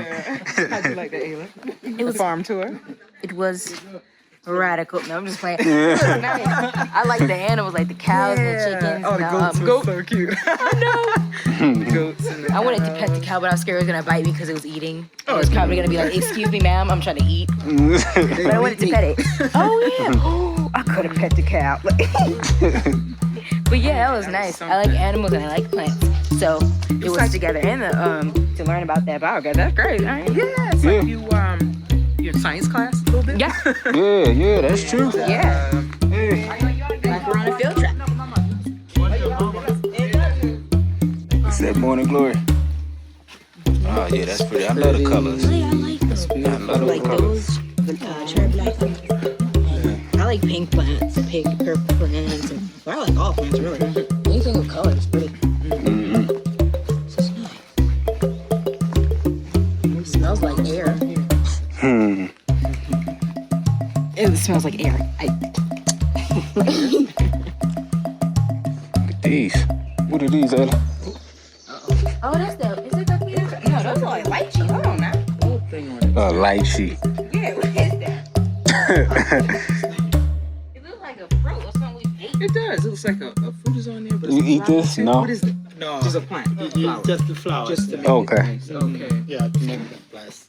How'd you like that, Ayla? It was Farm tour. It was radical. No, I'm just playing. It was nice. I like the animals, like the cows and the chickens. Oh, the goats were so cute. I know. The goats and the I wanted to pet the cow, but I was scared it was gonna bite me because it was eating. It was probably gonna be like, "Excuse me, ma'am, I'm trying to eat." But I wanted to pet it. Oh yeah. Oh, I could have pet the cow. But yeah, that was nice. I like animals and I like plants, so it was together. And to learn about that biogas, that's great. Right? Yeah, it's like you your science class a little bit. Yeah. Yeah, that's true. Yeah. Like we're on a field trip. It's that morning glory. Oh yeah, that's pretty. I love the colors. Yeah, I like those. I love the colors. Cherry black. I like pink plants, pink, purple plants. I like all plants really. Anything with color is pretty. This is nice. It smells like air. It smells like air. Look at these. What are these, Ella? Oh, that's the. Is it the beer? No, those are like lychee. Hold on now. Lychee. Yeah, what is that? It looks like a fruit or something we ate. It does. It looks like a fruit is on there. But You eat this? No. What is it? No. Just a plant. Just the flowers. Just to make Okay. it nice. Okay. Yeah, to make the place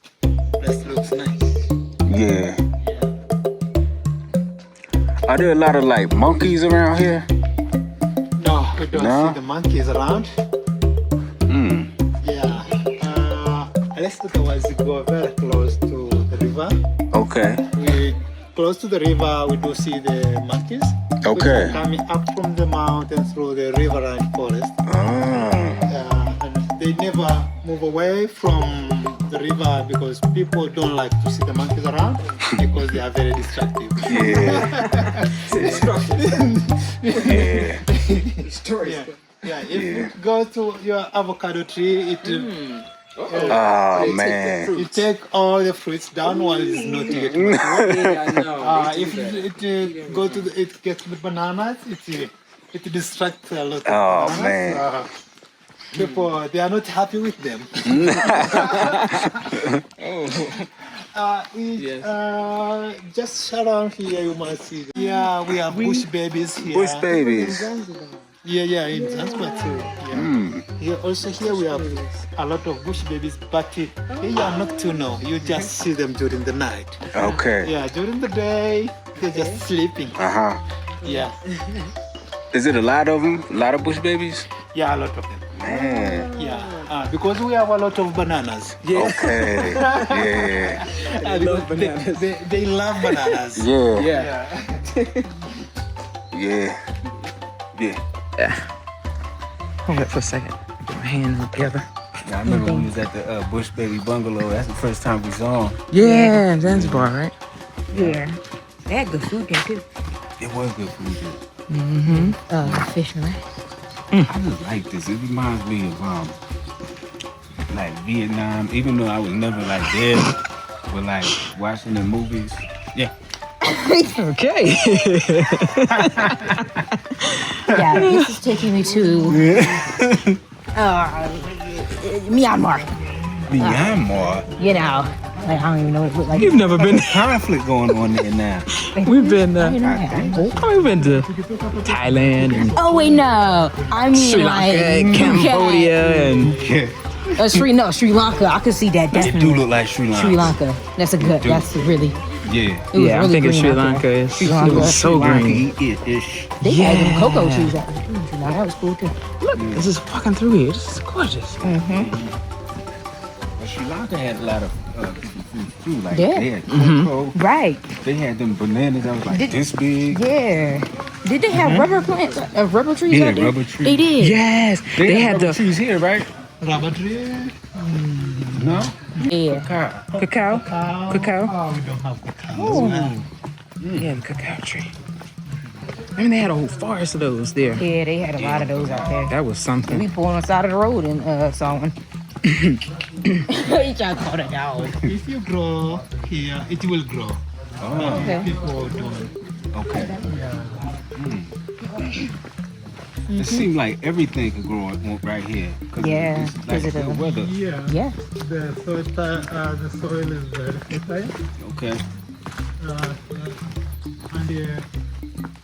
looks nice. Yeah. Are there a lot of like monkeys around here? No, we don't No? see the monkeys around. Hmm. Yeah. Unless otherwise we go very close to the river. Okay. We close to the river, we do see the monkeys. Okay. Which are coming up from the mountain through the river and forest. Ah. And they never move away from the river because people don't like to see the monkeys around because they are very destructive. Yeah. Yeah. Yeah, if you go to your avocado tree, it Oh man. you take all the fruits down while it's not yet mature. Yeah, I know. If it go to it gets the bananas, it distracts a lot. Oh, Of bananas. man. People they are not happy with them. Just around here you might see them. Yeah, we have bush babies here. Bush babies. Yeah, in Zanzibar too. Yeah. Here also here we have a lot of bush babies, but they are nocturnal. You just see them during the night. Okay. Yeah, during the day they're just sleeping. Uh-huh. Yeah, Is it a lot of them? A lot of bush babies? yeah, a lot of them. Man. Yeah, because we have a lot of bananas. Okay. Yeah. I love bananas. They love bananas. Yeah. Yeah. Yeah. Yeah. Hold it for a second. Get my hands together. I remember we was at the Bush Baby Bungalow. That's the first time we saw him. Yeah, Zanzibar, right? Yeah. They had good food there too. It was good food. Fish and rice. I just like this. It reminds me of like Vietnam. Even though I was never like there, but like watching the movies. Yeah. Okay. Yeah, this is taking me to Myanmar. Myanmar. You know, like I don't even know what it looks like. You've never been. Conflict going on there now. We've been. You know, We've been to Thailand and oh wait, no. I mean Sri Lanka and Cambodia and Sri Lanka. I could see that It definitely. do look like Sri Lanka. Sri Lanka. That's a good. That's really. Yeah. It was yeah. I'm really thinking green Sri out there. Lanka is Sri Lanka. it was so green. Ish. They had them Yeah. cocoa trees out there. That was cool too. Look, this is fucking through here. This is gorgeous. But Sri Lanka had a lot of different foods too. Like Yeah. they had cocoa. Right. They had them bananas that was like this big. Yeah. Did they have rubber plants? Rubber trees Yeah, out there? rubber trees. They did. Yes, they had rubber the trees here, right? Rubber tree. No? Yeah. cacao. Cacao. Oh, we don't have cacao. Oh. Yeah, the cacao tree. I mean, they had a whole forest of those there. Yeah, they had a lot of those out there. That was something. We pulled on the side of the road and saw one. He tried to call it dog. If you grow here, it will grow. Oh, Okay. People don't. okay. It seems like everything could grow right here. Yeah, It's like because of good the- weather. Yeah. Yeah. The soil is very fertile. Okay. And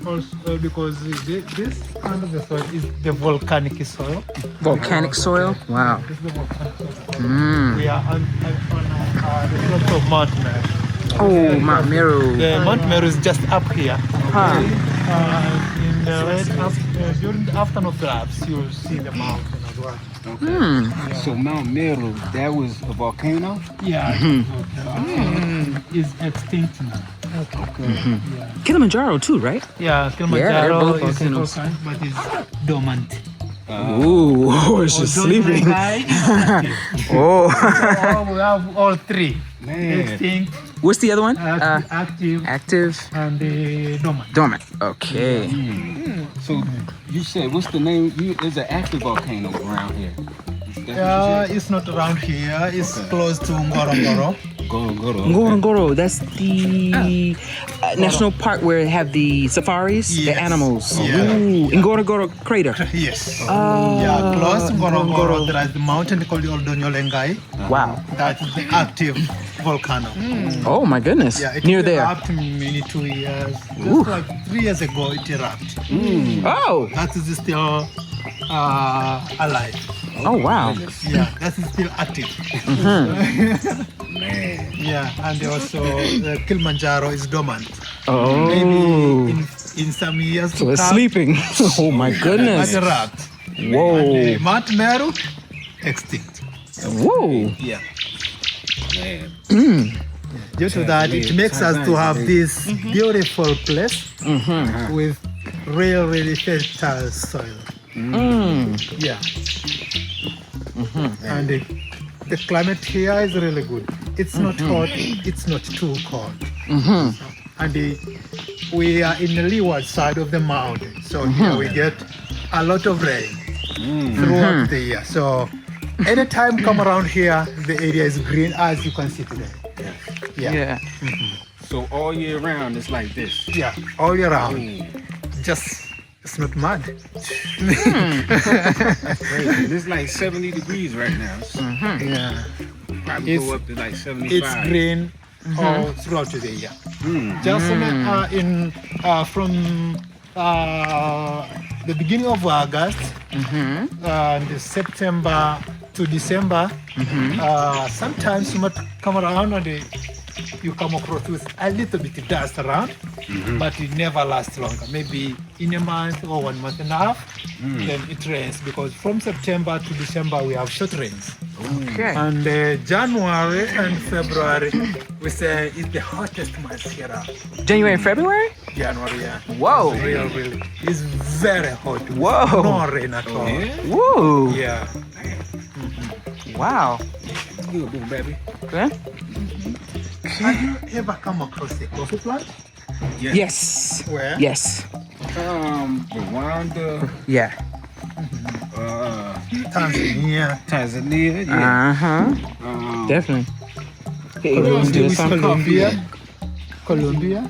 also because this kind of the soil is the volcanic soil. Volcanic soil? Wow. This is the volcanic soil. We are on the slope of Mount Meru. Oh, Mount Meru. The Mount Meru is just up here. Huh. In the during the afternoon collapse, you'll see the mountain as well. Okay. So Mount Meru, that was a volcano? Yeah, it's extinct now. Okay. Kilimanjaro too, right? Yeah, they're Kilimanjaro both is a volcanoes. volcano, but it's dormant. Ooh, it's just sleeping. Oh. We have all three. Man. Extinct, What's the other one? active, Active, and dormant. dormant. Okay. So you said, what's the name? There's an active volcano around here. That's what you said? It's not around here. It's close to Ngorongoro. Goro. Ngorongoro, that's the national park where they have the safaris, the Yes. animals. Yeah. Ooh, Ngorongoro crater. Yes. Oh, Yeah, close to Ngorongoro, there is the mountain called Oldonyolengai. Wow. That is the active volcano. Oh my goodness. Yeah, it Near there. erupted maybe 2 years. Ooh. Just like 3 years ago, it erupted. Oh. That is still alive. Oh wow. Yeah, that is still active. Yeah, and also Kilimanjaro is dormant. Oh. Maybe in some years So to it's come, sleeping. Oh my goodness. it erupt. Whoa. And, Mount Meru, extinct. Whoa. Yeah. Man. Due to that, it makes us to have this beautiful place with really fertile soil. Yeah. And the climate here is really good. It's not hot, it's not too cold. And we are in the leeward side of the mountain. So here we get a lot of rain throughout the year. So anytime come around here, the area is green as you can see today. Yeah. So all year round, it's like this. Yeah, all year round. Just, it's not mud. Crazy. It's like 70 degrees right now. Yeah. Probably It's- go up to like 75. It's green all throughout the year. Just from the beginning of August and September to December, sometimes you might come around and you come across with a little bit of dust around, but it never lasts longer. Maybe in a month or 1 month and a half, then it rains, because from September to December we have short rains. Okay. And January and February, we say is the hottest month here. January and February? January, yeah. Whoa. Really. It's very hot. Whoa. No rain at all. Whoa. Yeah. Wow. Good, big baby. Okay. Have you ever come across a coffee plant? Yes. Where? Yes. Rwanda, Yeah. Tanzania. Tanzania, yeah. Uh-huh. Definitely. Colombia. Colombia.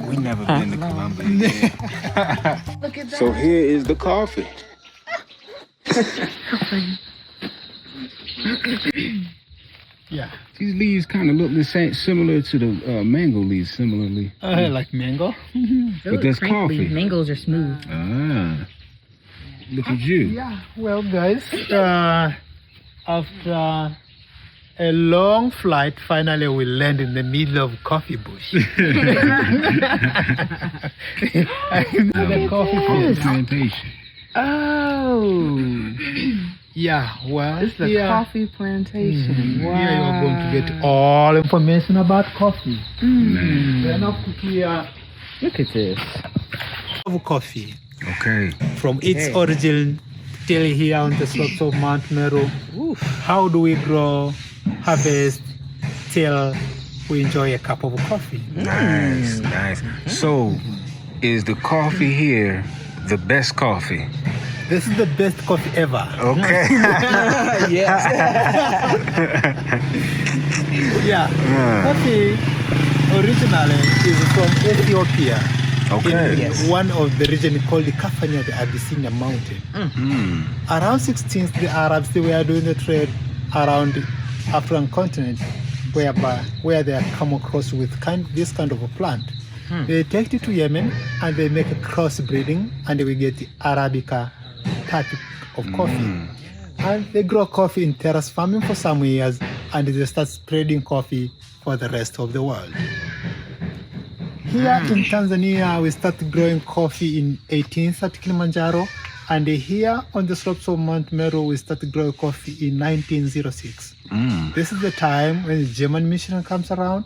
We never been to Colombia. Yeah. So here is the coffee. Yeah. These leaves kind of look the same, similar to the mango leaves, similarly. Like mango. But that's coffee. Mangoes are smooth. Ah, look at you. Yeah. Well, guys, after a long flight, finally we land in the middle of coffee bush. The coffee field. Plantation. Oh. Yeah, well, This is the here, coffee plantation. Wow. here you are going to get all information about coffee. Man. Then after here, Look at this. of coffee Okay. from its origin till here on the slopes of Mount Meru. How do we grow, harvest, till we enjoy a cup of coffee? Nice, nice. So, is the coffee here the best coffee? This is the best coffee ever. Okay. Yes. Yeah. Coffee originally is from Ethiopia. Okay. in one of the region called the Kafania, the Abyssinia mountain. Around 16th, the Arabs, they were doing the trade around the African continent, where they come across with this kind of a plant. They take it to Yemen and they make a crossbreeding, and we get the Arabica type of coffee. And they grow coffee in terrace farming for some years, and they start spreading coffee for the rest of the world. Here in Tanzania, we started growing coffee in 18th at Kilimanjaro, and here on the slopes of Mount Meru, we started growing coffee in 1906. This is the time when the German mission comes around,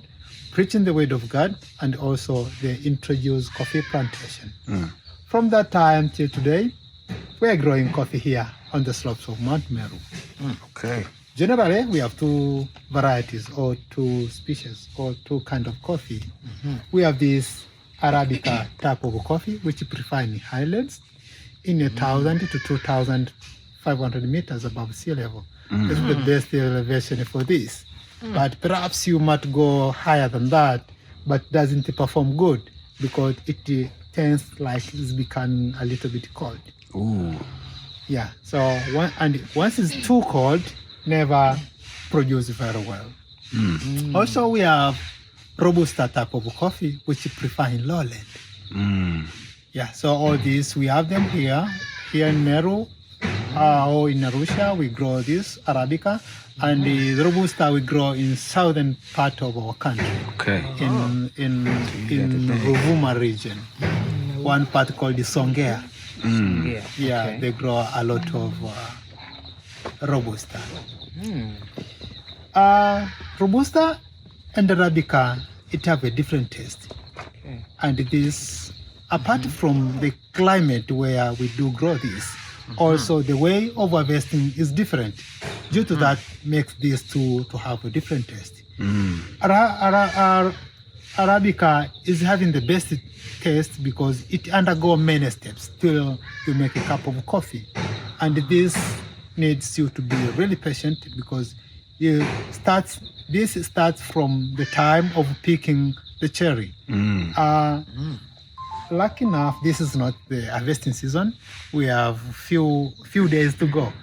preaching the word of God, and also they introduce coffee plantation. From that time till today, we are growing coffee here on the slopes of Mount Meru. Okay. Generally, we have two varieties or two species or two kind of coffee. We have this Arabica type of coffee, which you prefer in highlands, in 1,000 to 2,500 meters above sea level. This is the best elevation for this. But perhaps you might go higher than that, but doesn't perform good because it tends like it's becoming a little bit cold. Ooh. Yeah, so once it's too cold, never produce very well. Also, we have Robusta type of coffee, which you prefer in lowland. Yeah, so all these, we have them here in Meru, or in Arusha, we grow this Arabica, and the Robusta we grow in southern part of our country. Okay. In Ruvuma region, one part called the Songea. Yeah, they grow a lot of Robusta. Robusta and Arabica, it have a different taste. And this, apart from the climate where we do grow this, also the way of harvesting is different. Due to that, makes these two to have a different taste. Arabica is having the best taste because it undergo many steps till you make a cup of coffee. And this needs you to be really patient because this starts from the time of picking the cherry. Lucky enough, this is not the harvesting season. We have few days to go.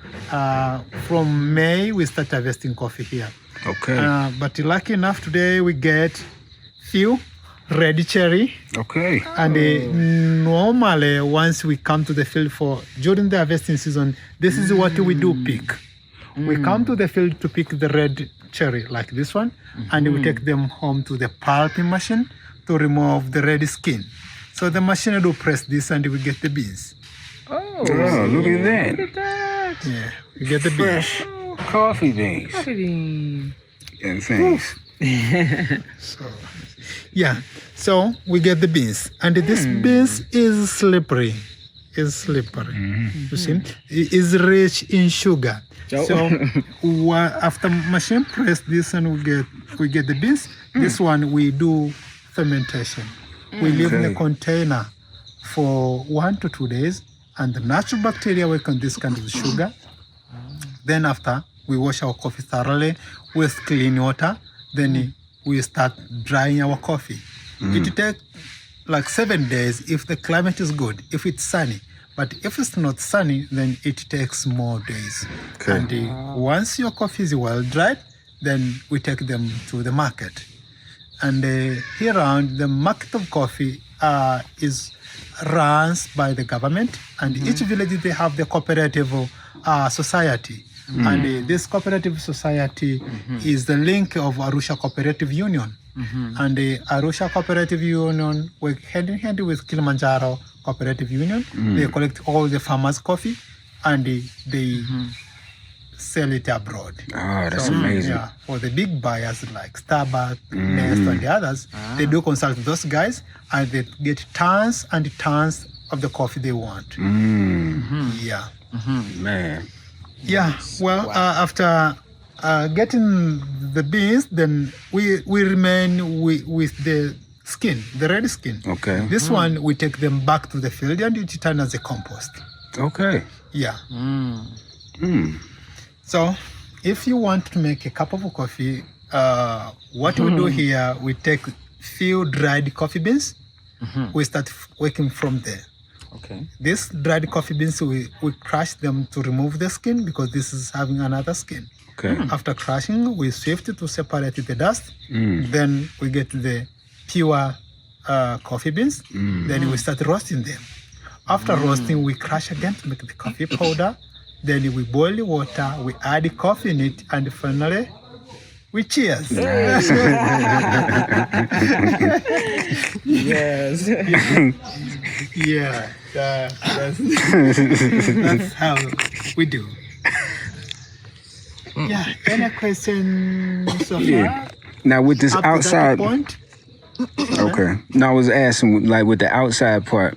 From May, we start harvesting coffee here. Okay. But lucky enough, today we get few red cherry. Okay. And normally, once we come to the field during the harvesting season, this is what we do pick. We come to the field to pick the red cherry, like this one, and we take them home to the pulping machine to remove the red skin. So the machine will press this and we get the beans. Oh, look at that. Look at that. Yeah, we get the beans. Fresh coffee beans. Coffee bean. And things. So we get the beans. And this beans is slippery. You see, it is rich in sugar. So after machine press this and we get the beans, this one we do fermentation. We leave in the container for 1 to 2 days, and the natural bacteria work on this kind of sugar. Then after, we wash our coffee thoroughly with clean water. Then we start drying our coffee. It takes like 7 days if the climate is good, if it's sunny. But if it's not sunny, then it takes more days. Okay. And once your coffee is well dried, then we take them to the market. And here around, the market of coffee is run by the government, and each village they have the cooperative society. And this cooperative society is the link of Arusha Cooperative Union. And the Arusha Cooperative Union work hand in hand with Kilimanjaro Cooperative Union. They collect all the farmers' coffee and they sell it abroad. Oh, that's amazing. Yeah, for the big buyers like Starbucks, Nest, and the others, they do consult those guys and they get tons and tons of the coffee they want. Yeah. Man. Yeah, well, after getting the beans, then we remain with the skin, the red skin. Okay. This one, we take them back to the field and it turns as a compost. Okay. Yeah. So, if you want to make a cup of coffee, what we do here, we take few dried coffee beans, we start working from there. Okay. These dried coffee beans, we crush them to remove the skin because this is having another skin. Okay. After crushing, we sift to separate the dust. Then we get the pure coffee beans. Then we start roasting them. After roasting, we crush again to make the coffee powder. Then we boil the water, we add the coffee in it, and finally, we cheers. Yes. Yeah, that's how we do. Yeah, any question so far? Yeah. Now with this Up to that outside point? Okay. Now I was asking, like with the outside part,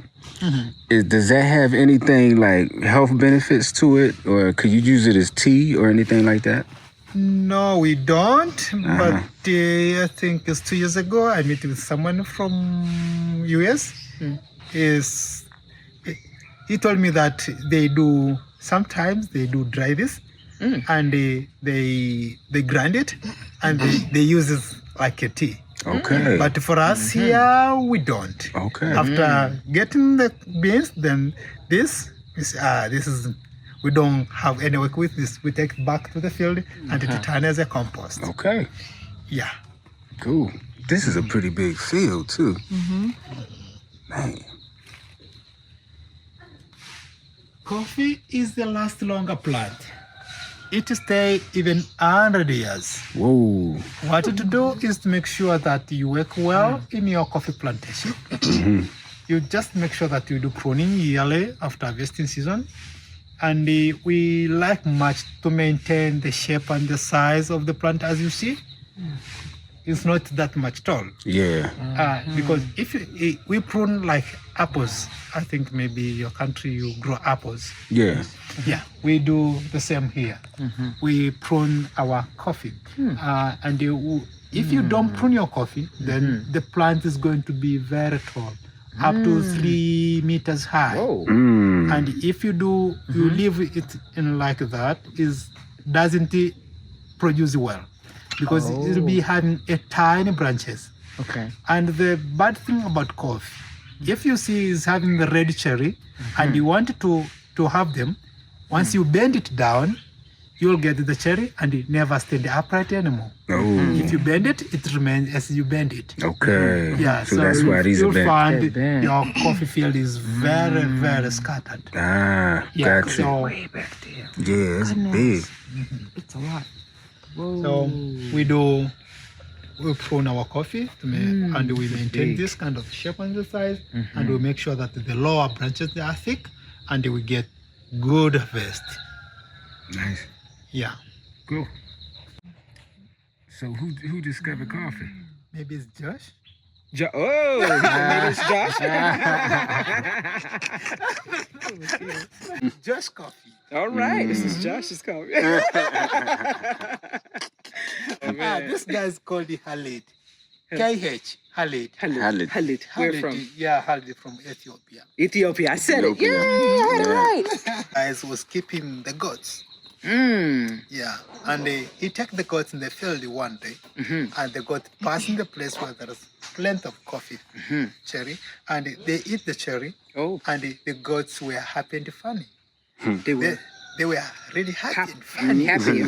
does that have anything like health benefits to it, or could you use it as tea or anything like that? No, we don't. But I think it's 2 years ago, I met with someone from US. He told me that sometimes they do dry this, and they grind it, and they use it like a tea. Okay. But for us here, we don't. Okay. After getting the beans, then we don't have any work with this. We take it back to the field and it turns as a compost. Okay. Yeah. Cool. This is a pretty big field too. Man. Coffee is the last longer plant. It stay even 100 years. Whoa. What to do is to make sure that you work well in your coffee plantation. You just make sure that you do pruning yearly after harvesting season. And we like much to maintain the shape and the size of the plant. As you see, it's not that much tall. Yeah. Because if we prune like apples, I think maybe your country you grow apples. Yeah. Yeah, we do the same here. We prune our coffee. And if you don't prune your coffee, then the plant is going to be very tall, up to 3 meters high. Whoa. And if you leave it in like that, doesn't produce well, because it will be having a tiny branches. Okay. And the bad thing about coffee, if you see is having the red cherry, and you want to have them, once you bend it down, you'll get the cherry and it never stand upright anymore. Oh. If you bend it, it remains as you bend it. Okay. Yeah, So that's why these are you'll bent. find bent. your coffee field is very, very scattered. Ah, Yeah, gotcha. so, Way back there. Yeah, it's big. It's a lot. Whoa. so we prune our coffee and we maintain this kind of shape and the size, and we make sure that the lower branches they are thick, and we get good harvest. Nice. Yeah, Cool. So who discovered coffee? maybe it's Josh. Oh, it's Josh. Josh coffee. All right, this is Josh's coffee. This guy is called the Khalid. KH Khalid. Khalid. Khalid. Where from? Yeah, Khalid from Ethiopia. Ethiopia. I said it. Ethiopia. Yeah, right. Guys was keeping the goats. Yeah, and he take the goats in the field one day, and the goat passing the place where there is plenty of coffee cherry, and they eat the cherry, and the goats were happy and funny. They were They were really happy and funny. happy.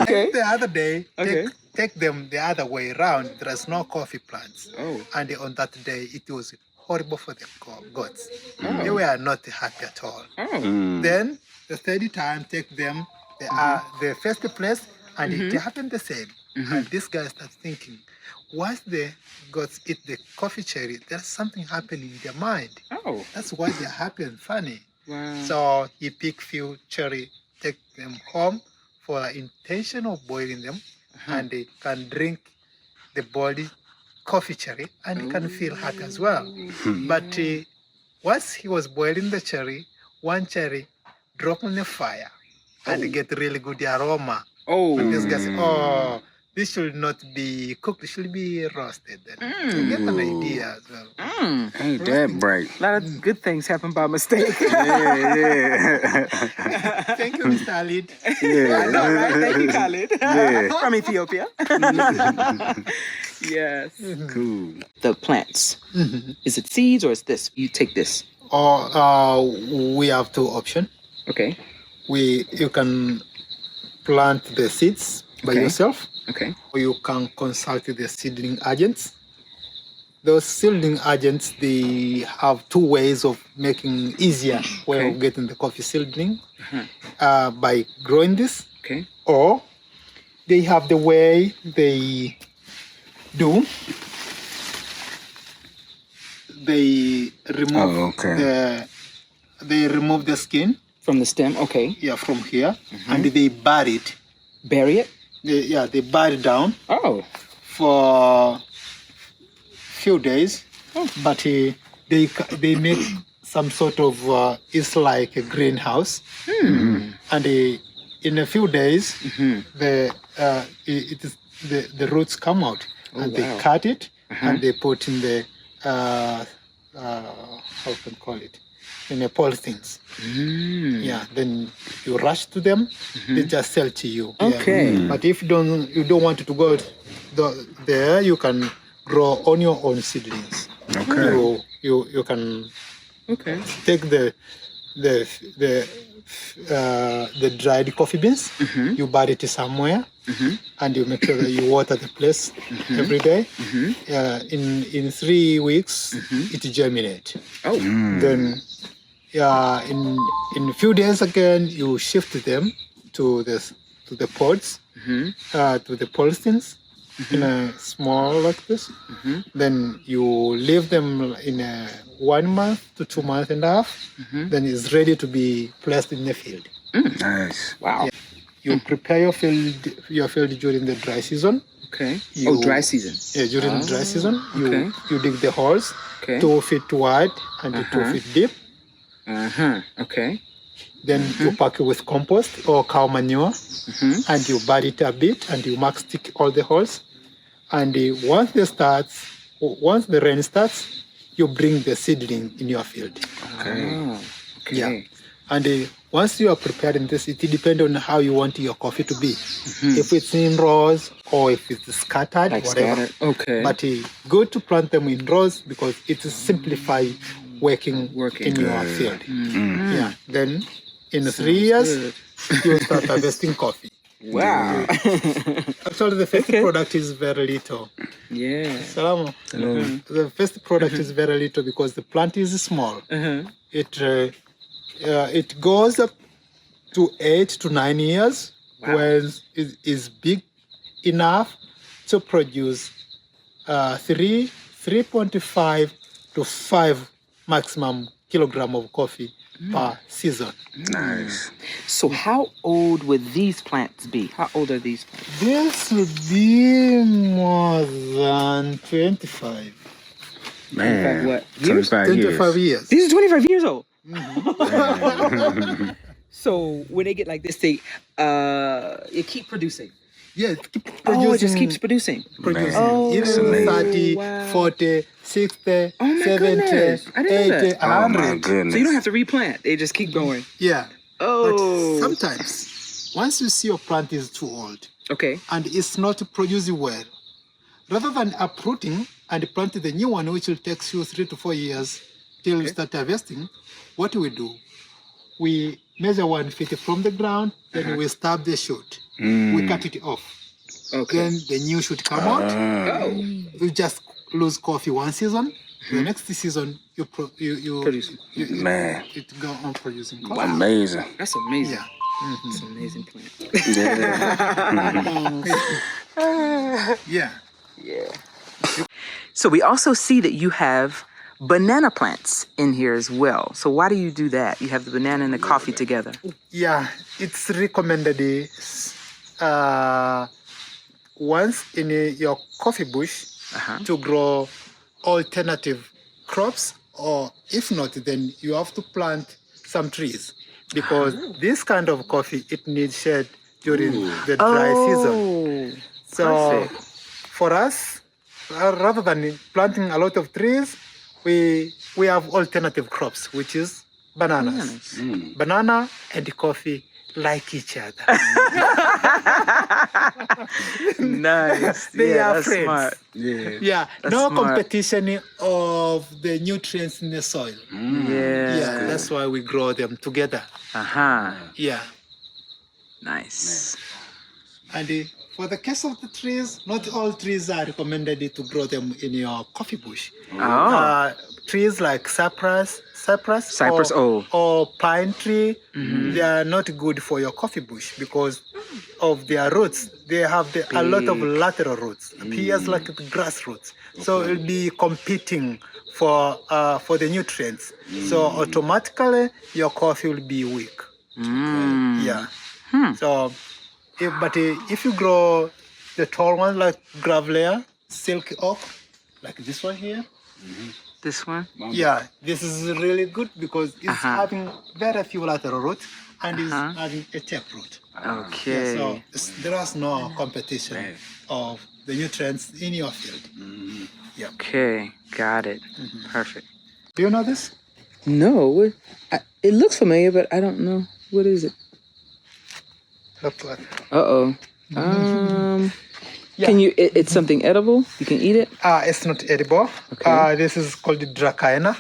Okay. The other day, Okay. take them the other way around. There's no coffee plants, and on that day it was horrible for the goats. They were not happy at all. Then the third time, take them the first place, and it happened the same. And this guy starts thinking, once the goats eat the coffee cherry, there's something happening in their mind. Oh. That's why they're happy and funny. Wow. So he pick few cherry, take them home for the intention of boiling them, and they can drink the boiled coffee cherry, and they can feel happy as well. But once he was boiling the cherry, one cherry dropped on the fire, and they get really good aroma. Oh. And this guy said, "Oh, this should not be cooked. It should be roasted. Then you get an idea as well. Ain't that bright? A lot of good things happen by mistake. Yeah. Thank you, Mr. Alid. Yeah. I know, right? Thank you, Khalid. Yeah. From Ethiopia. Yes. Cool. The plants. Is it seeds or is this? You take this. Or we have two options. Okay. You can plant the seeds by Okay. yourself, Okay. or you can consult the seedling agents. Those seedling agents, they have two ways of making easier way Okay. of getting the coffee seedling by growing this, Okay. or they have the way they do. They remove they remove the skin, From the stem. Okay. from here, and they bury it. Bury it. They bury it down Oh. for few days, but they make some sort of it's like a greenhouse, and in a few days the roots come out, and they cut it and they put in the how can call it, in a polythenes. Then you rush to them, they just sell to you. Okay. But if you don't want to go there, you can grow on your own seedlings. Okay. You can Okay. take the dried coffee beans, you bury it somewhere, and you make sure that you water the place every day. In 3 weeks, it germinates. Oh. Then in a few days again, you shift them to the pods, to the polythenes, in a small like this. Then you leave them in a 1 month to 2 months and a half. Then it's ready to be placed in the field. Nice. Wow. You prepare your field during the dry season. Okay. You- dry season. During the dry season, okay. you dig the holes, Okay. 2 feet wide and 2 feet deep. Okay. Then you pack it with compost or cow manure, and you bury it a bit, and you mark stick all the holes. And once the rain starts, you bring the seedling in your field. Oh. Okay. Yeah. And once you are preparing this, it depends on how you want your coffee to be. If it's in rows or if it's scattered, Like whatever. scattered. Okay. But good to plant them in rows because it simplify working in your field. Yeah. Then in 3 years, you start harvesting coffee. Wow. Actually, the first product is very little. Yeah. Salamo. The first product is very little because the plant is small. It goes up to 8 to 9 years when it is big enough to produce 3.5 to 5 maximum kilogram of coffee per season. Nice. So how old would these plants be? How old are these plants? This would be more than 25. Man. What? Years? 25 years. These are 25 years old. So when they get like this, they keep producing. Yeah, keep producing. Oh, it just keeps producing. Producing. Oh, Even that's amazing. 30, Wow. 40, 60, Oh my 70, goodness. I didn't know 80, that. Oh my 100. goodness. So you don't have to replant; they just keep going. Yeah. Oh. But sometimes, once you see your plant is too old Okay. and it's not producing well, rather than uprooting and plant the new one, which will take you 3 to 4 years till you start harvesting, what we do, we measure 1 feet from the ground, then we stab the shoot. We cut it off. Okay. Then the new shoot come out. Oh. You just lose coffee 1 season. The next season you Produce. Man. it go on producing coffee. Amazing. That's amazing. Yeah. That's an amazing plant. Yeah. Yeah. So we also see that you have banana plants in here as well. So why do you do that? You have the banana and the coffee together. Yeah, it's recommended once in your coffee bush to grow alternative crops, or if not, then you have to plant some trees because this kind of coffee, it needs shade during the dry season. So Perfect. for us, rather than planting a lot of trees, we have alternative crops, which is bananas. Banana and coffee like each other. Nice. They Yeah, are that's friends. smart. Yeah. Yeah, That's no smart. competition of the nutrients in the soil. Yeah. Yeah, that's why we grow them together. Uh-huh. Yeah. Nice. And for the case of the trees, not all trees are recommended to grow them in your coffee bush. Oh. Trees like cypress, Cypress, or pine tree, they are not good for your coffee bush because of their roots. They have a lot of lateral roots, appears like the grass roots. So it will be competing for the nutrients. So automatically your coffee will be weak. Yeah. So, if you grow the tall ones like gravelia, silk oak, like this one here, This one? yeah, this is really good because it's having very few lateral roots and it's having a taproot. Okay. So there is no competition of the nutrients in your field. Yeah. Okay. Got it. Perfect. Do you know this? No, it looks familiar, but I don't know. What is it? Look like. Uh-oh. Can you, it's something edible? You can eat it? It's not edible. Okay. This is called dracaena.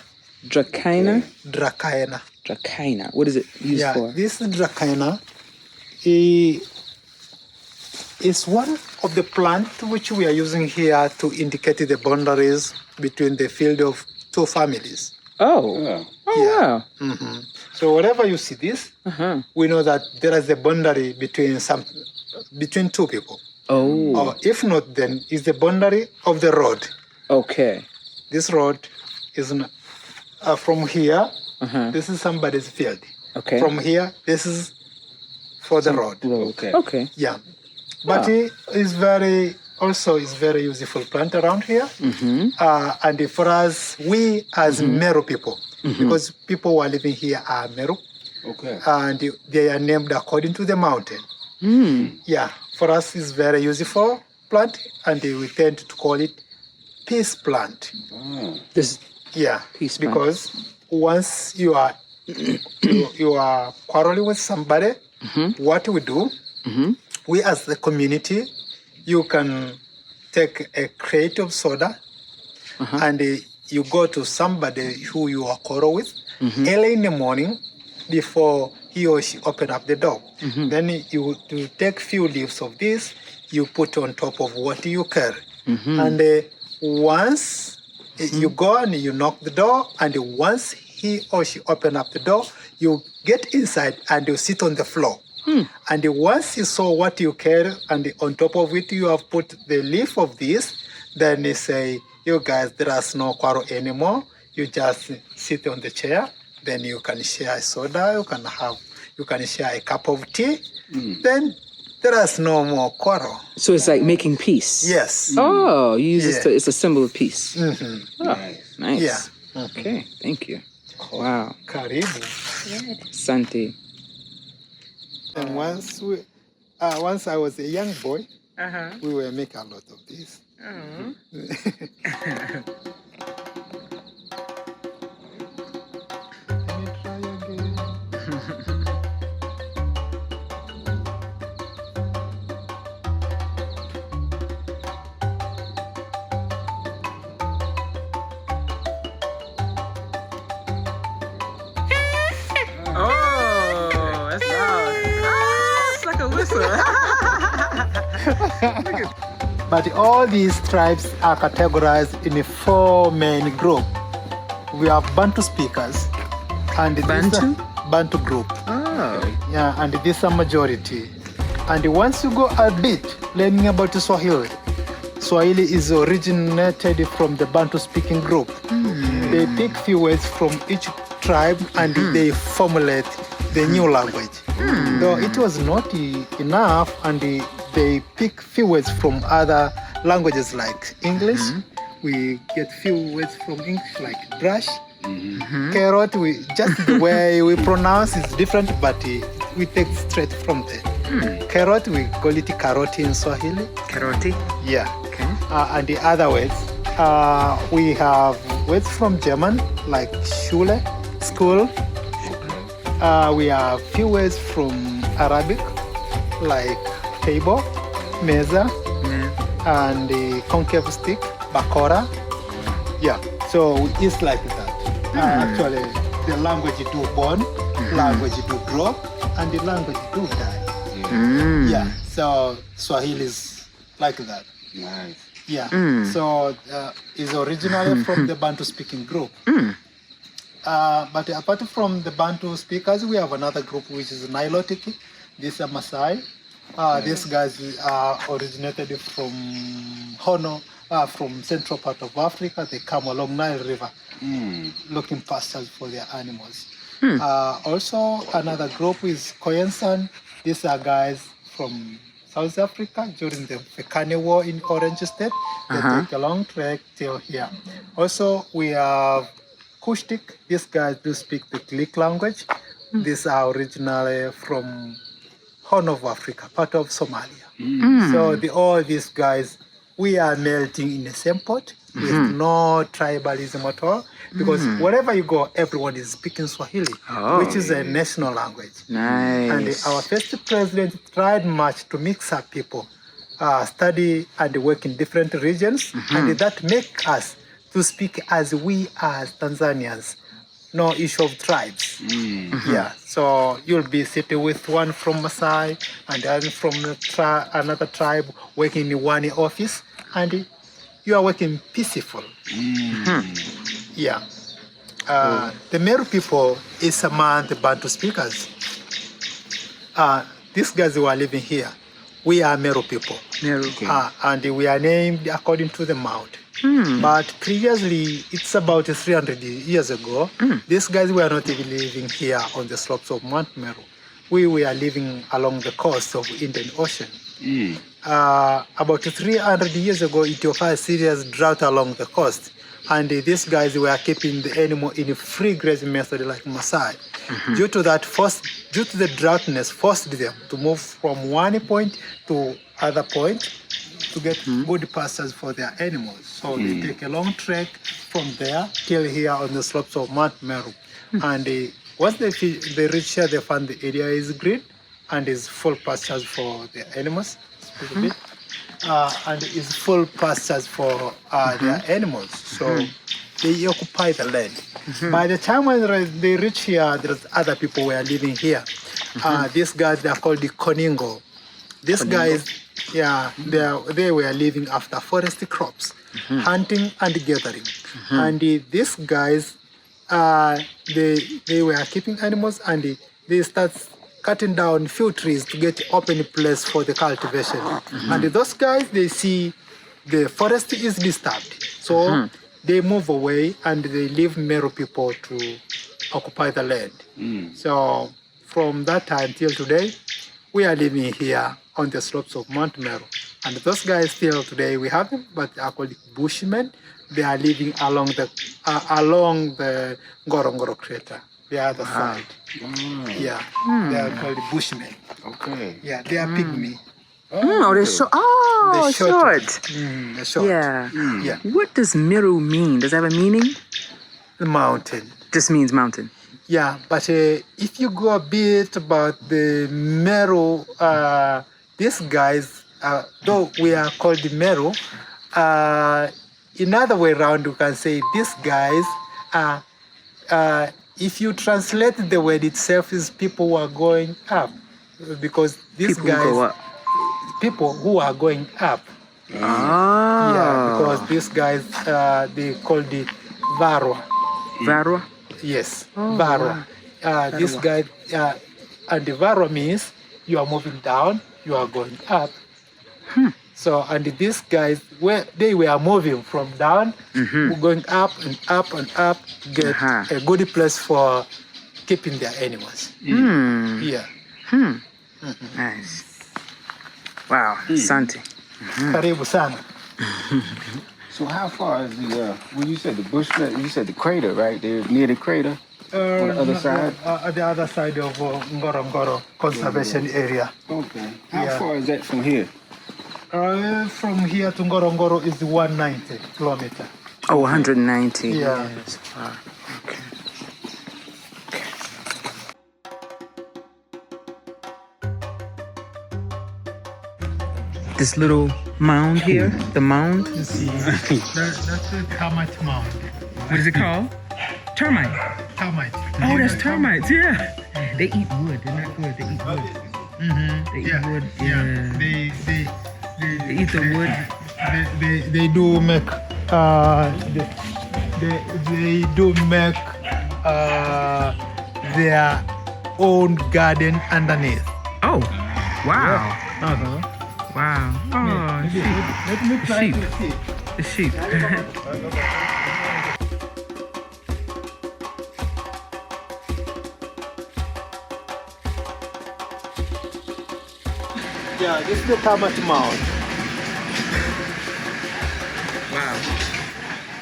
Dracaena? Dracaena. Dracaena. What is it used for? This dracaena is one of the plants which we are using here to indicate the boundaries between the field of two families. Oh. Oh, wow. So wherever you see this, we know that there is a boundary between two people. Oh. Or if not, then it's the boundary of the road. Okay. This road is from here. This is somebody's field. Okay. From here, this is for the road. Okay. Okay. Yeah, but it is very useful plant around here. And for us, we as Meru people, because people who are living here are Meru, and they are named according to the mountain. Yeah, for us, it's very useful plant, and we tend to call it peace plant. This Yeah, peace plant. because once you are quarreling with somebody, what we do, we as the community, you can take a crate of soda and you go to somebody who you are quarrel with early in the morning before he or she open up the door. Then you take few leaves of this, you put on top of what you carry. And once you go and you knock the door, and once he or she open up the door, you get inside and you sit on the floor. And once you saw what you carry, and on top of it you have put the leaf of this, then they say, you guys, there is no quarrel anymore. You just sit on the chair, then you can share a soda, you can share a cup of tea, then there is no more quarrel. So it's like making peace. Yes. Oh, you use this it's a symbol of peace. Oh, nice. Yeah. Okay, thank you. Wow. Karibu. Santi. And once I was a young boy, we were making a lot of this. Let me try again. Oh, that's loud. It's like a whistle. But all these tribes are categorized in 4 main groups. We have Bantu speakers, and Bantu? Bantu group. Oh. Yeah, and this is a majority. And once you go a bit learning about Swahili, Swahili is originated from the Bantu speaking group. They pick few words from each tribe and they formulate the new language. Though it was not enough, and they pick few words from other languages like English. We get few words from English like brush, carrot. Just the way we pronounce is different, but we take straight from there. Carrot, we call it karoti in Swahili. Karoti. Yeah. Okay. And the other words, we have words from German like Schule, school. We have few words from Arabic like table, meza, and the concave stick, bakora. Yeah, so it's like that. Actually, the language do born, language do grow, and the language do die. Yeah, so Swahili is like that. Nice. Yeah, so it's originally from the Bantu speaking group. But apart from the Bantu speakers, we have another group which is Nilotic. These are Maasai. These guys are originated from Hono, from central part of Africa. They come along Nile River looking pastures for their animals. Also, another group is Koyensan. These are guys from South Africa during the Volcanic War in Orange State. They take a long trek till here. Also, we have Kushtik. These guys do speak the Click language. These are originally from Horn of Africa, part of Somalia. So all these guys, we are melting in the same pot with no tribalism at all. Because wherever you go, everyone is speaking Swahili, which is a national language. Nice. And our first president tried much to mix up people, study and work in different regions, and that make us to speak as we as Tanzanians. No issue of tribes. Yeah, so you'll be sitting with one from Maasai and then from another tribe working in one office, and you are working peaceful. Yeah. The Meru people is among the Bantu speakers. These guys who are living here, we are Meru people. Meru. And we are named according to the mound. But previously, it's about 300 years ago, these guys were not even living here on the slopes of Mount Meru. We were living along the coast of Indian Ocean. About 300 years ago, it was a serious drought along the coast. And these guys were keeping the animal in a free grazing method like Maasai. Due to the droughtness, forced them to move from one point to other point to get good pastures for their animals. So they take a long trek from there till here on the slopes of Mount Meru. And once they reach here, they find the area is green and is full pastures for their animals. And is full pastures for their animals. So they occupy the land. By the time when they reach here, there's other people who are living here. These guys, they are called the Koningo. These guys, they were living after forest crops, hunting and gathering. And these guys, they were keeping animals, and they start cutting down few trees to get open place for the cultivation. And those guys, they see the forest is disturbed. So they move away and they leave Meru people to occupy the land. So from that time till today, we are living here on the slopes of Mount Meru. And those guys still today, we have them, but they are called Bushmen. They are living along the Ngorongoro crater, the other side. Yeah, they are called Bushmen. Okay. Yeah, they are pygmy. They're short. Oh, They're short. They're short. Yeah. Yeah. What does Meru mean? Does it have a meaning? The mountain. Just means mountain. Yeah, but if you go a bit about the Meru, these guys, though we are called the Meru, in other way around, you can say these guys, if you translate the word itself, is people who are going up. Because these People who go up. people who are going up. Ah. Yeah, because these guys, they call the Varwa. Varwa? Yes, Oh, Varwa. This guy, and the Varwa means you are moving down, you are going up. So, and these guys, they were moving from down, going up and up and up, get a good place for keeping their animals. Yeah. Nice. Wow, Santi. Karibu sana. So how far is the when you said the bushman, you said the crater, right? They're near the crater. On the other side? At the other side of Ngorongoro Conservation Area. Okay. How Yeah. far is that from here? From here to Ngorongoro is 190 kilometers. Oh, 190. Yeah. Yes. Wow. Okay. This little mound here, the mound. You see, that's the termite mound. What is it called? Termite. Termite. Oh, that's termites. Yeah. They eat wood. They're not good. They eat wood. They eat Yeah. wood. Yeah. They eat the wood. They do make they do make their own garden underneath. Oh, wow. Uh-huh. Wow. Oh, Let me try sheep. to see. the sheep. Yeah, this is the termite mound. Wow.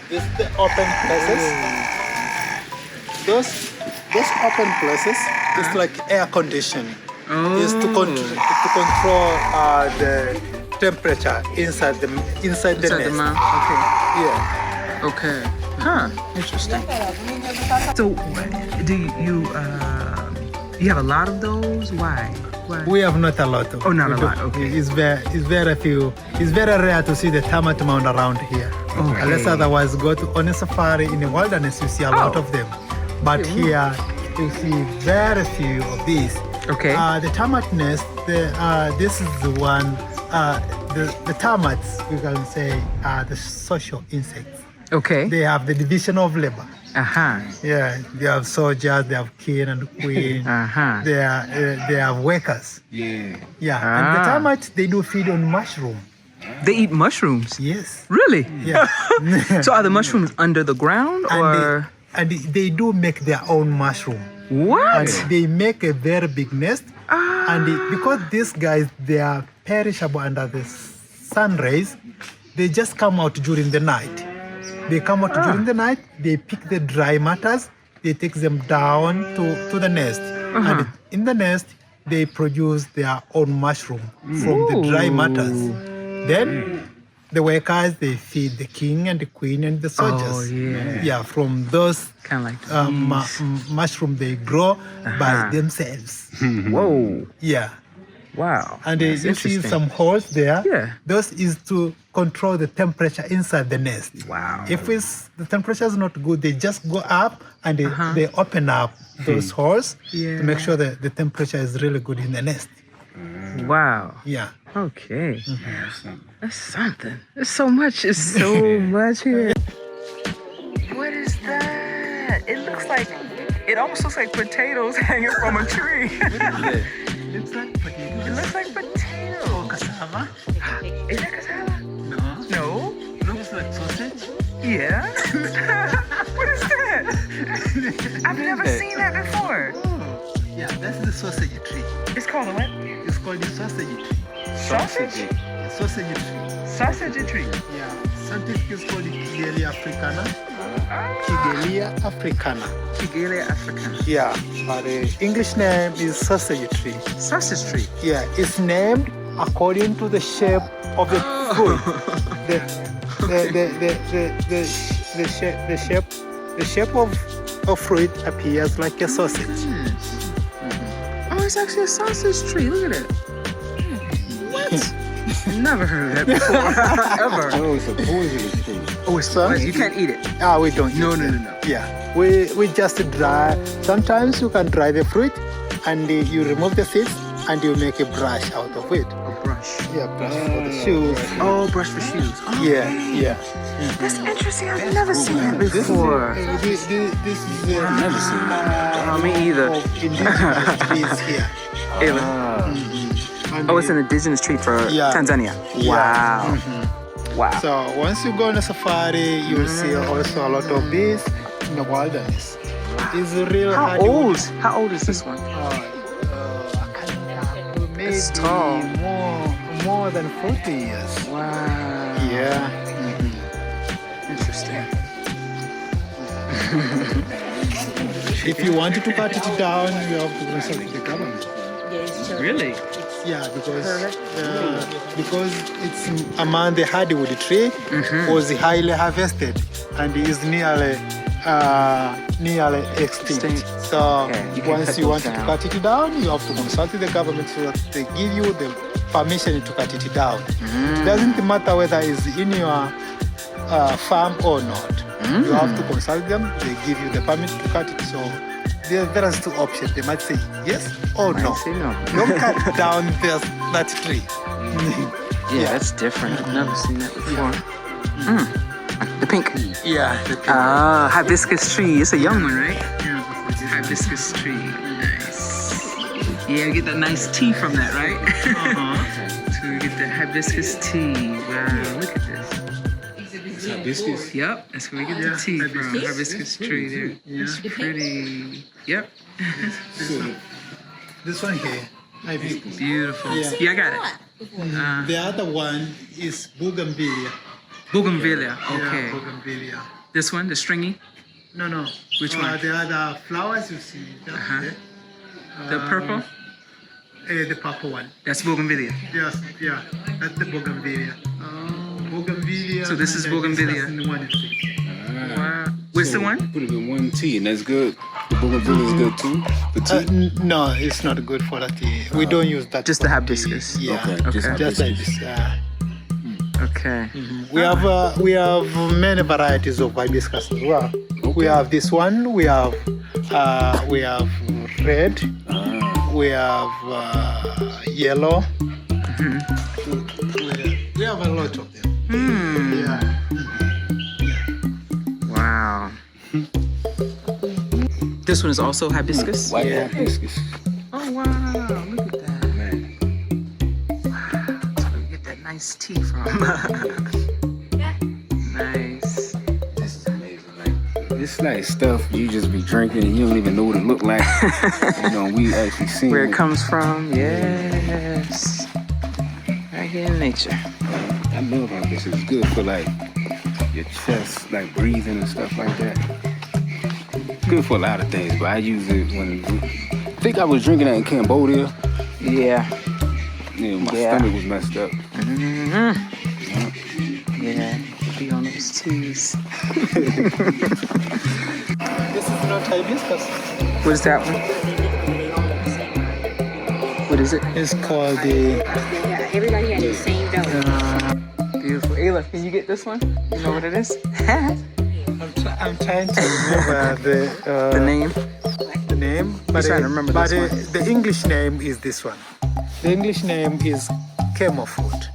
This is the open places. Those open places is like air conditioning. Is to control the temperature inside the Inside nest. the mouth. Okay. Yeah. Okay. Huh. Interesting. So, do you have a lot of those? Why? We have not a lot of. Oh, not we a do- lot, okay. It's very few. It's very rare to see the termite mound around here. Okay. Unless otherwise go to on a safari in the wilderness, you see a lot Oh. of them. But here you see very few of these. Okay. The termite nest. This is the one. The termites, we can say, are the social insects. Okay. They have the division of labor. Uh-huh. Yeah, they have soldiers, they have king and queen. Uh-huh. They have workers. Yeah. Yeah, and the Ah. termites, they do feed on mushroom. They eat mushrooms. Yes. Really? Yeah. So are the mushrooms under the ground or and they do make their own mushroom. what? And they make a very big nest. Ah. And because these guys, they are perishable under the sun rays, they just come out during the night. They come out during the night, they pick the dry matters, they take them down to the nest. And in the nest, they produce their own mushroom from the dry matters. Then the workers, they feed the king and the queen and the soldiers. Oh, yeah. Yeah, from those Kind of like mushroom they grow by themselves. Whoa. Yeah. Wow. And That's you see interesting. some holes there. Yeah. Those is to control the temperature inside the nest. Wow. If the temperature is not good, they just go up and they open up those holes to make sure that the temperature is really good in the nest. Wow. Yeah. Okay. That's something. There's so much. It's so much here. What is that? It looks like, it almost looks like potatoes hanging from a tree. It's like potatoes. It looks like potatoes. Cassava? Is that cassava? No. No. Looks like sausage. Yeah. What is that? I've never seen that before. Oh. Yeah, that's the sausage tree. It's called a what? It's called the sausage tree. Sausage? Sausage tree. Sausage tree. Yeah. Scientific is called Kigelia africana. Kigelia africana. Kigelia africana. Yeah. But the English name is sausage tree. Sausage tree. Yeah. It's named according to the shape of the fruit. The shape of fruit appears like a sausage. Oh, it's actually a sausage tree. Look at it. What? Never heard of that before. Ever. Oh, it's a poisonous tree. Oh, it's poison. You can't eat it. We don't. No, use no, it. no, no. Yeah, we just dry. Sometimes you can dry the fruit, and you remove the seeds, and you make a brush out of it. A brush. Yeah, brush for the shoes. Oh, brush for shoes. Oh, Yeah. that's interesting. I've never seen that before. This is Never seen that. Oh, me either. of indigenous trees here. And Oh, it's an indigenous tree for Tanzania. Wow. Wow. So once you go on a safari, you will see also a lot of these in the wilderness. It's a real How hardy old? How old is this one? maybe It's tall. more than 40 years. Wow. Yeah. Interesting. if you wanted to cut it down, you have to consult the government. Really? Yeah, because it's among the hardwood tree was highly harvested and is nearly extinct. So once you want to cut it down, you have to consult the government so that they give you the permission to cut it down. It doesn't matter whether it's in your farm or not. You have to consult them. They give you the permit to cut it. So there are two options. They might say yes or no. Don't cut down that tree. Yeah, that's different. I've never seen that before. The pink. Yeah. The pink. Ah, hibiscus tree. It's a young one, right? Yeah, Hibiscus tree. Nice. Yeah, you get that nice tea from that, right? So we get the hibiscus tea. Wow, look at this. Hibiscus? Yep, that's where we get the tea from. Hibiscus tree there. It's pretty. Yep. This one here, hibiscus. Beautiful. Yeah. I got it. The other one is bougainvillea. Bougainvillea. Okay. Yeah, bougainvillea. This one, the stringy. No. Which one? The other flowers you see. There. The purple. The purple one. That's bougainvillea. Yes, yeah. That's the bougainvillea. Bougainvillea. So this is bougainvillea. Wow. What's the one? Put it in one tea, and that's good. The bougainvillea is good too. For tea. No, it's not good for that tea. We don't use that. Just the for hibiscus. tea. Yeah. Okay. Just like this. Okay. We have many varieties of hibiscus as well. Okay. We have this one. We have red. We have yellow. We have a lot of them. Yeah. Wow. This one is also hibiscus? White hibiscus. Oh, wow. Look at that. Man. That's where we get that nice tea from. Nice. This is amazing. Like, it's like stuff you just be drinking and you don't even know what it look like. We actually seen Where it comes from, yes. Right here in nature. I love how this is good for like your chest, like breathing and stuff like that. Good for a lot of things, but I use it when I think I was drinking that in Cambodia. Yeah. My stomach was messed up. Yeah, be on those teas. This is not hibiscus. What is that one? What is it? It's called the. Everybody had the same dough. Beautiful. Ayla, can you get this one? You know what it is? I'm trying to remember The name? the name, but, trying to remember but this one. the English name is this one. The English name is camel foot.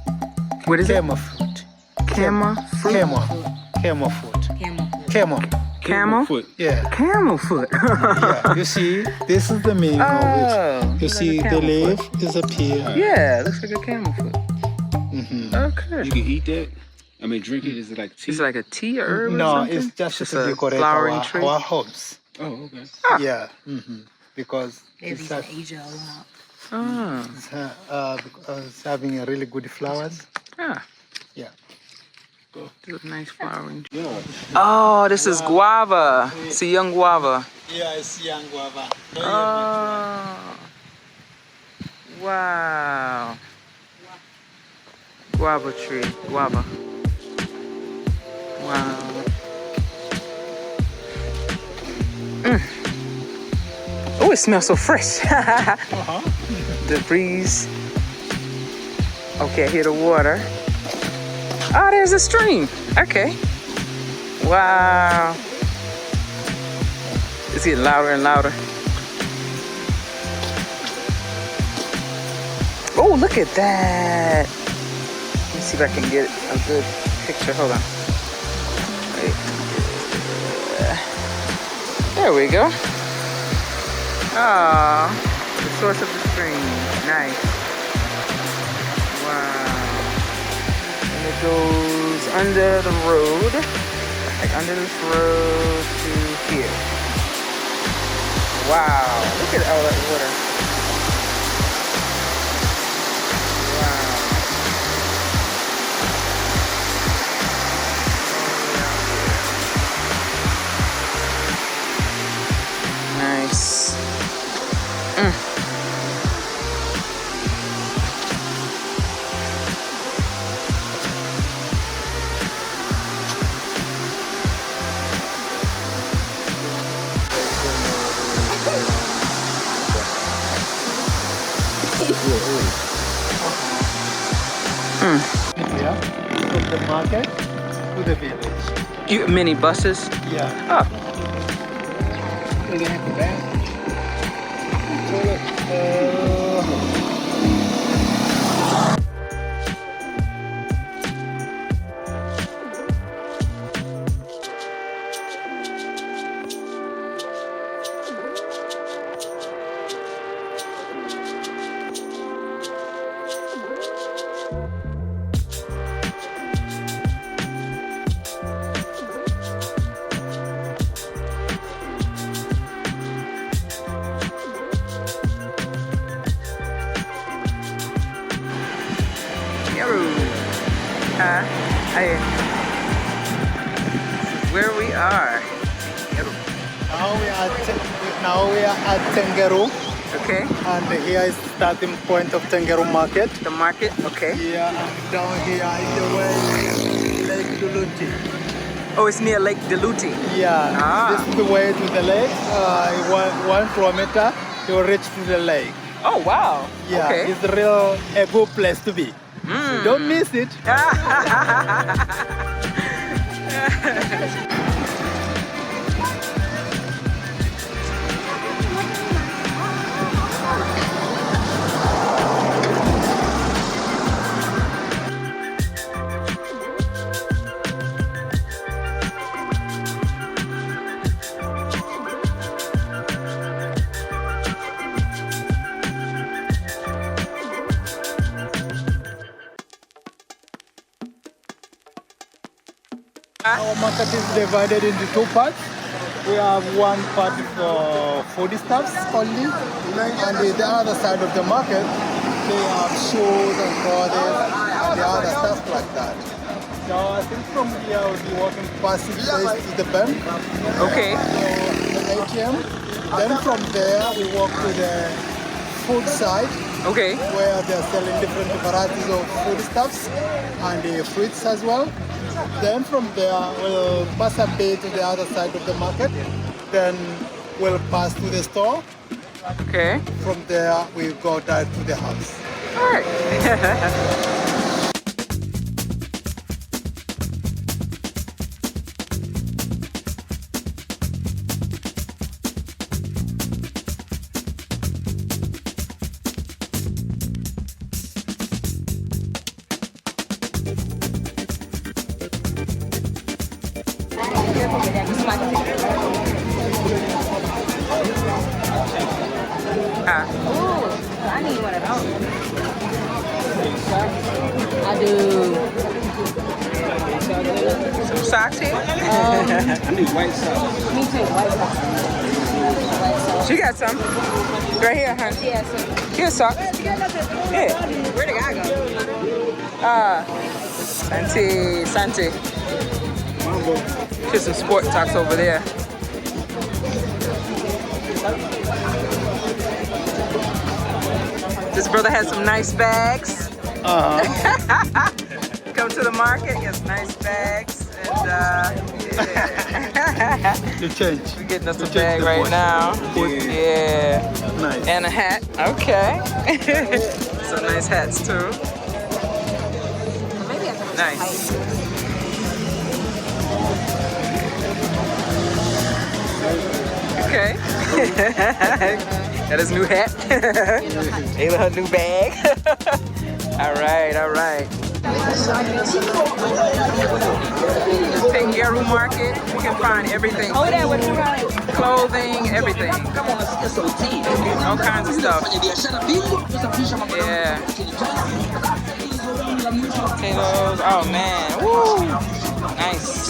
What is Camel foot. Camel fruit? Camel foot. Camel. Camel? Foot. Yeah. Camel foot. Yeah. You see, this is the meaning of it. You looks see, like a the camel leaf foot. is up here. Yeah, it looks like a camel foot. Okay. You can eat that? I mean, drink it? Is it like tea? Is it like a tea or herb or No, something? it's just Just to a decorate flowering tree? our homes. Oh, okay. Yeah. Because Maybe it's, in Asia a lot. it's having a really good flowers. Ah, Yeah. this is a nice flowering tree. Yeah. Oh, this is guava. It's a young guava. Yeah, it's young guava. Oh. Wow. Guava tree. Guava. Wow. Oh, it smells so fresh. The breeze. Okay, I hear the water. Oh, there's a stream. Okay. Wow. It's getting louder and louder. Oh, look at that. Let me see if I can get a good picture. Hold on. Wait. There we go. Ah, the source of the stream. Nice. Wow. And it goes under the road. Like under this road to here. Wow. Look at all that water. real early. Yeah, from the market to the village. You mini buses? Yeah. Oh, They have the bath. Meru. Hey. Where we are. Meru. Now we are at Tengeru, Okay. and here is starting point of Tengeru Market. The market. Okay. Yeah, and down here is the way Lake Duluti. Oh, it's near Lake Duluti. Yeah, Ah. this is the way to the lake. 1 kilometer, you reach to the lake. Oh, wow. Yeah, Okay. it's a good place to be. Don't miss it. Our market is divided into 2 parts. We have one part for foodstuffs only, and the other side of the market, they have shoes and clothes, the other stuff like that. So I think from here we'll be walking past it place to the bank, Okay. the ATM. Then from there we walk to the food side, Okay. where they're selling different varieties of foodstuffs and fruits as well. Then from there we'll pass a bit to the other side of the market. Then we'll pass to the store. Okay. From there we go down to the house. All right. Ooh, I need one of those. I do. Some socks here. I need white socks. Me too. White socks. White socks. She got some. Right here, huh? She has some. Here's socks. Yeah. Where'd the guy go? Sante. Here's some sport socks over there. This brother has some nice bags. Come to the market, gets nice bags, and yeah. The change. We're getting us a Change bag the right voice. now. Yeah. Nice. And a hat. Okay. Some nice hats too. Maybe I can Nice. Okay. Got his new hat. Ayla her new bag. All right. Tengeru Market. You can find everything. Oh, that was right. Clothing, everything. All kinds of stuff. Yeah. Potatoes. Oh man. Woo. Nice.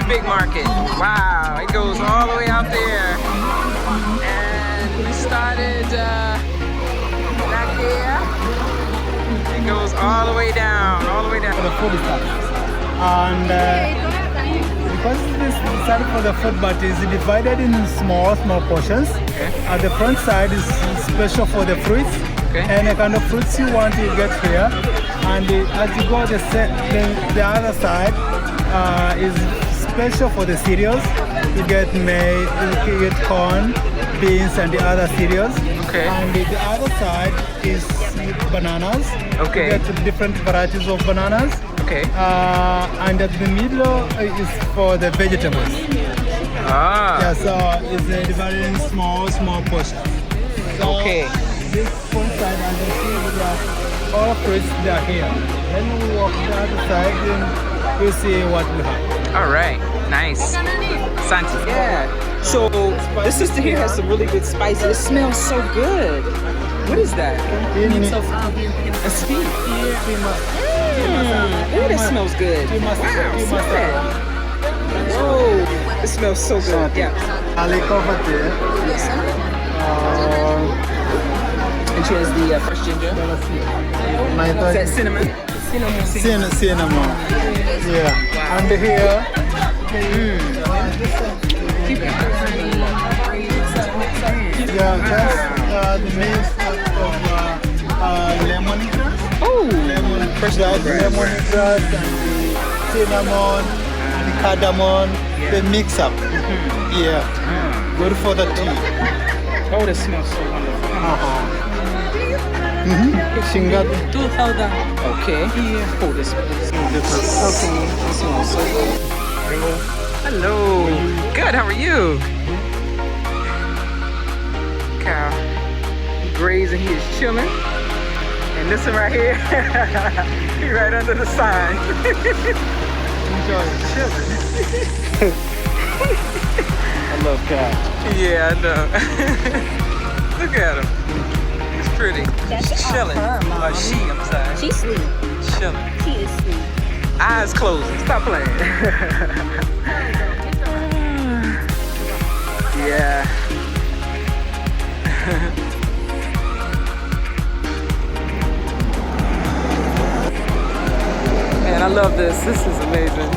big market. Wow, it goes all the way out there. And we started back there. It goes all the way down, all the way down. For the food stuff. And because this is decided for the food, but it's divided in small portions. Okay. At the front side is special for the fruits. Okay. And the kind of fruits you want you get here. And as you go the other side is special for the cereals. You get maize, you get corn, beans, and the other cereals. Okay. And the other side is bananas. Okay. You get different varieties of bananas. Okay. And at the middle is for the vegetables. Ah. Yeah, so it's divided in small portions. So Okay. this one side and you see all fruits that are here. Then we walk to the other side and we'll see what we have. All right. Nice. Santi. Yeah. So this sister here has some really good spices. It smells so good. What is that? In A speed. Ooh, that smells good. Wow, smell that. Whoa, it smells so good. Yeah. And she has the fresh ginger. Is that cinnamon? Cinnamon. Yeah. And here. Yeah, that's the mix of lemongrass. Oh, fresh Lemongrass and the cinnamon and the cardamom. The mix up. Yeah. Good for the tea. Oh, that smells so wonderful. Shingat. Okay. Oh, this smells okay. This smells so good. Hello. Good. How are you? Cow. He grazing. He is chilling. And this one right here, he right under the sign. Enjoy chilling. I love cow. Yeah, I know. Look at him. He's pretty. That's She's chilling. her, Mom. She, I'm sorry. She's sweet. Chilling. She is sweet. Eyes closed. Stop playing. Yeah. Man, I love this. This is amazing.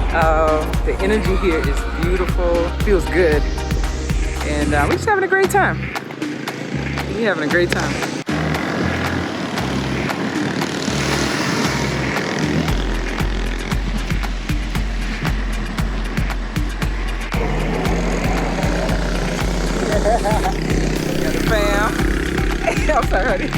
The energy here is beautiful. Feels good. And we're just having a great time. We're having a great time. Got the fam. I'm sorry, honey.